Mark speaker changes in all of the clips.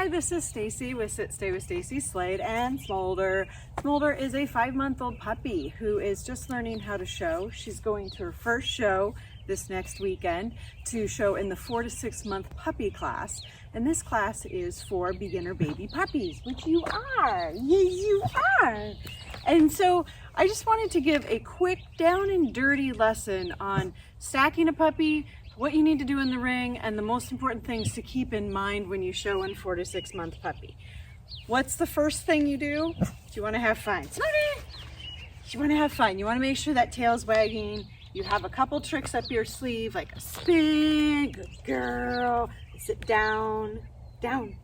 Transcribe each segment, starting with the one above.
Speaker 1: Hi, this is Stacy with Sit Stay with Stacy, Slade, and Smolder. Smolder is a 5-month-old puppy who is just learning how to show. She's going to her first show this next weekend to show in the 4 to 6 month puppy class. And this class is for beginner baby puppies, which you are. Yes, you are. And so I just wanted to give a quick down and dirty lesson on stacking a puppy, what you need to do in the ring, and the most important things to keep in mind when you show in 4 to 6 month puppy. What's the first thing you do? You want to have fun. You want to have fun. You want to make sure that tail's wagging. You have a couple tricks up your sleeve, like a spin, good girl, sit down, down.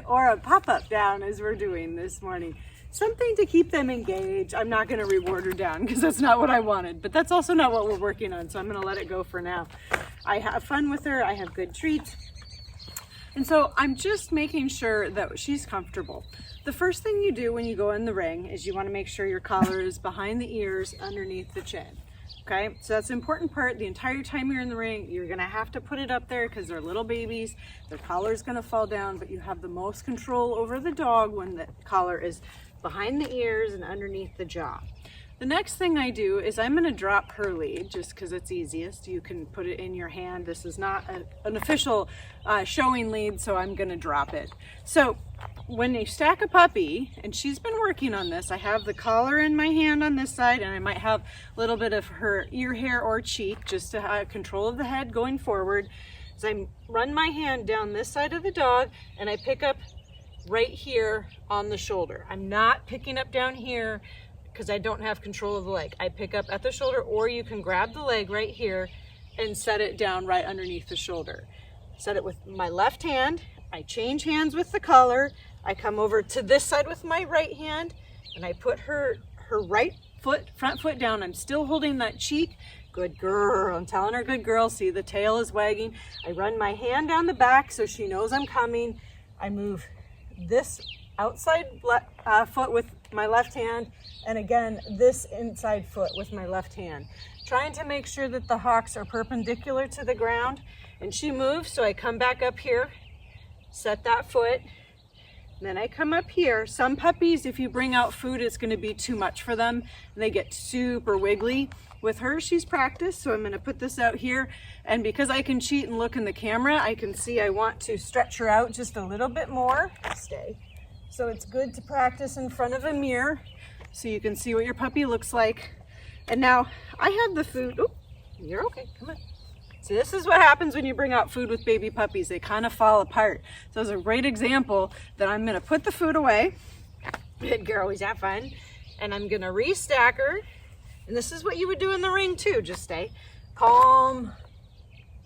Speaker 1: Or a pop-up down as we're doing this morning. Something to keep them engaged. I'm not going to reward her down because that's not what I wanted, but that's also not what we're working on, so I'm going to let it go for now. I have fun with her. I have good treats. And so I'm just making sure that she's comfortable. The first thing you do when you go in the ring is you want to make sure your collar is behind the ears, underneath the chin. Okay, so that's the important part. The entire time you're in the ring, you're gonna have to put it up there because they're little babies. Their collar is gonna fall down, but you have the most control over the dog when the collar is behind the ears and underneath the jaw. The next thing I do is I'm gonna drop her lead just because it's easiest. You can put it in your hand. This is not an official showing lead, so I'm gonna drop it. So when you stack a puppy, and she's been working on this, I have the collar in my hand on this side, and I might have a little bit of her ear hair or cheek just to have control of the head going forward. So I run my hand down this side of the dog, and I pick up right here on the shoulder. I'm not picking up down here because I don't have control of the leg. I pick up at the shoulder, or you can grab the leg right here and set it down right underneath the shoulder. Set it with my left hand. I change hands with the collar. I come over to this side with my right hand, and I put her right foot, front foot down. I'm still holding that cheek. Good girl. I'm telling her good girl. See, the tail is wagging. I run my hand down the back so she knows I'm coming. I move this outside foot with my left hand, and again this inside foot with my left hand, trying to make sure that the hocks are perpendicular to the ground. And she moves, so I come back up here, set that foot, and then I come up here. Some puppies, if you bring out food, it's going to be too much for them and they get super wiggly. With her, she's practiced, so I'm going to put this out here, and because I can cheat and look in the camera, I can see I want to stretch her out just a little bit more. Stay. So it's good to practice in front of a mirror so you can see what your puppy looks like. And now I have the food. Oh, you're okay. Come on. So this is what happens when you bring out food with baby puppies. They kind of fall apart. So it's a great example that I'm going to put the food away. Good girl, always have fun. And I'm going to restack her. And this is what you would do in the ring too. Just stay calm.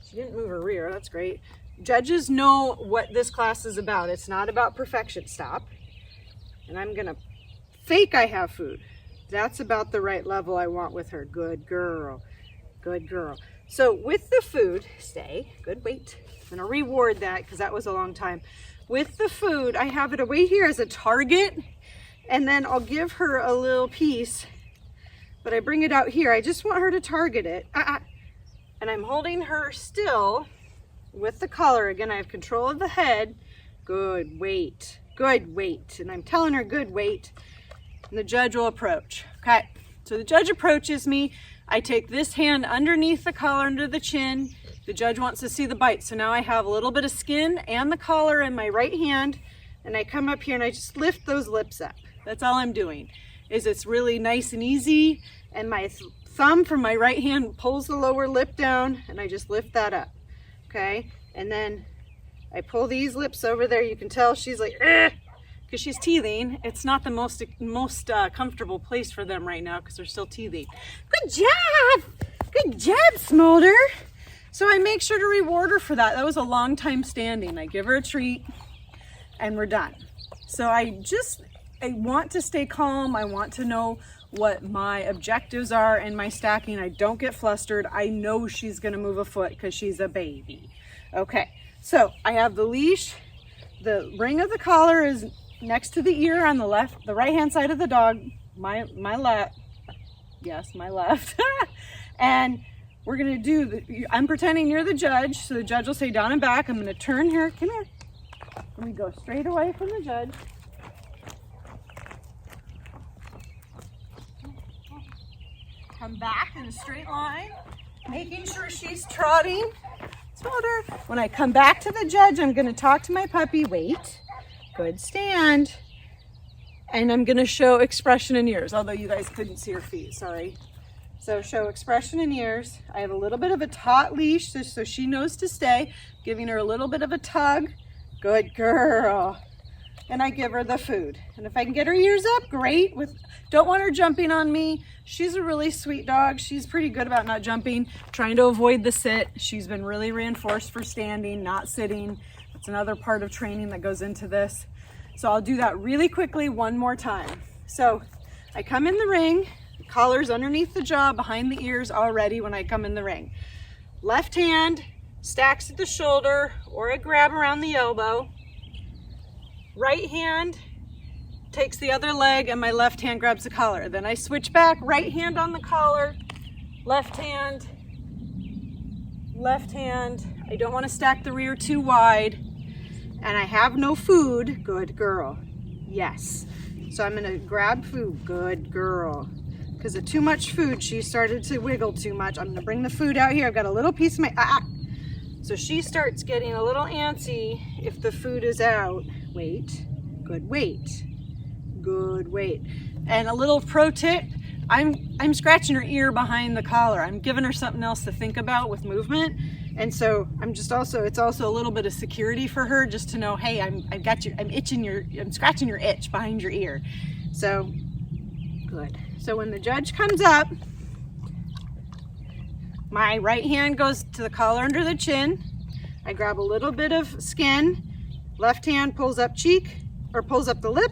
Speaker 1: She didn't move her rear. That's great. Judges know what this class is about. It's not about perfection. Stop. And I'm going to fake I have food. That's about the right level I want with her. Good girl. Good girl. So with the food, stay. Good, wait. I'm going to reward that because that was a long time. With the food, I have it away here as a target. And then I'll give her a little piece. But I bring it out here. I just want her to target it. And I'm holding her still with the collar. Again, I have control of the head. Good, wait. Good, wait. And I'm telling her, good, wait. And the judge will approach. Okay, so the judge approaches me. I take this hand underneath the collar, under the chin. The judge wants to see the bite. So now I have a little bit of skin and the collar in my right hand. And I come up here and I just lift those lips up. That's all I'm doing. It's really nice and easy, and my thumb from my right hand pulls the lower lip down, and I just lift that up, okay? And then I pull these lips over there. You can tell she's like, because she's teething. It's not the most comfortable place for them right now because they're still teething. Good job, Smolder. So I make sure to reward her for that. That was a long time standing. I give her a treat, and we're done. So I want to stay calm. I want to know what my objectives are in my stacking. I don't get flustered. I know she's going to move a foot because she's a baby. Okay, so I have the leash. The ring of the collar is next to the ear on the right hand side of the dog. My left. Yes, my left. And we're gonna do I'm pretending you're the judge, so the judge will say down and back. I'm gonna turn here, come here. And we go straight away from the judge. Come back in a straight line, making sure she's trotting. Smolder. When I come back to the judge, I'm gonna talk to my puppy, wait, good stand. And I'm gonna show expression in ears, although you guys couldn't see her feet, sorry. So show expression in ears. I have a little bit of a taut leash so she knows to stay, giving her a little bit of a tug. Good girl. And I give her the food. And if I can get her ears up, great. Don't want her jumping on me. She's a really sweet dog. She's pretty good about not jumping, trying to avoid the sit. She's been really reinforced for standing, not sitting. That's another part of training that goes into this. So I'll do that really quickly one more time. So I come in the ring, the collar's underneath the jaw, behind the ears already when I come in the ring. Left hand stacks at the shoulder or a grab around the elbow. Right hand takes the other leg and my left hand grabs the collar. Then I switch back, right hand on the collar, left hand. I don't want to stack the rear too wide. And I have no food, good girl. Yes. So I'm gonna grab food, good girl. Because of too much food, she started to wiggle too much. I'm gonna bring the food out here. I've got a little piece of my, So she starts getting a little antsy if the food is out. Wait, good wait, good wait. And a little pro tip, I'm scratching her ear behind the collar. I'm giving her something else to think about with movement. And so it's also a little bit of security for her just to know, hey, I'm scratching your itch behind your ear. So, good. So when the judge comes up, my right hand goes to the collar under the chin. I grab a little bit of skin. Left hand pulls up cheek, or pulls up the lip.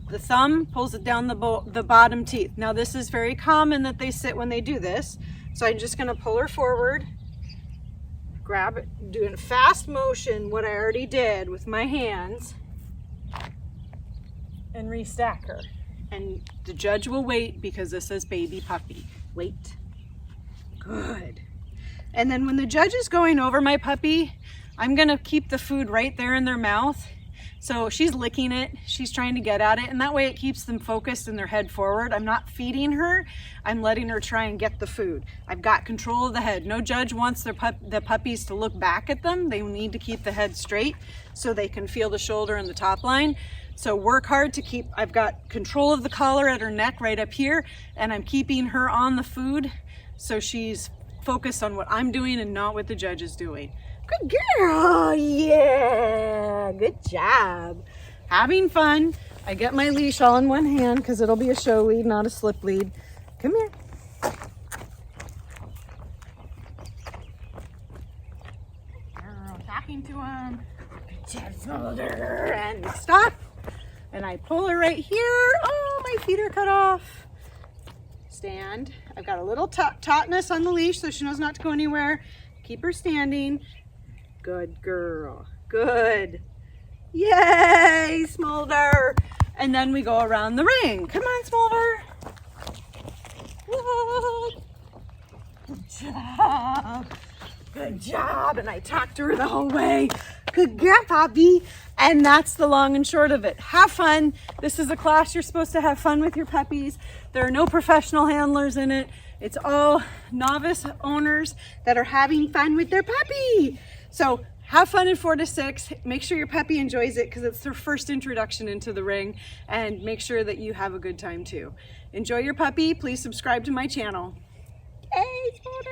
Speaker 1: The thumb pulls it down the bottom teeth. Now this is very common that they sit when they do this. So I'm just gonna pull her forward, grab it, doing fast motion, what I already did with my hands, and restack her. And the judge will wait because this is baby puppy. Wait. Good. And then when the judge is going over my puppy, I'm gonna keep the food right there in their mouth. So she's licking it, she's trying to get at it, and that way it keeps them focused and their head forward. I'm not feeding her, I'm letting her try and get the food. I've got control of the head. No judge wants the puppies to look back at them. They need to keep the head straight so they can feel the shoulder and the top line. So work hard to keep, I've got control of the collar at her neck right up here, and I'm keeping her on the food so she's focused on what I'm doing and not what the judge is doing. Good girl, yeah, good job. Having fun. I get my leash all in one hand because it'll be a show lead, not a slip lead. Come here. Girl, talking to him. Good job, Smolder. And stop. And I pull her right here. Oh, my feet are cut off. Stand. I've got a little tautness on the leash so she knows not to go anywhere. Keep her standing. Good girl. Good. Yay, Smolder. And then we go around the ring. Come on, Smolder. Whoa. Good job. Good job. And I talked to her the whole way. Good girl, Poppy. And that's the long and short of it. Have fun. This is a class you're supposed to have fun with your puppies. There are no professional handlers in it. It's all novice owners that are having fun with their puppy. So have fun in 4 to 6. Make sure your puppy enjoys it because it's their first introduction into the ring, and make sure that you have a good time too. Enjoy your puppy. Please subscribe to my channel. Hey, Slade.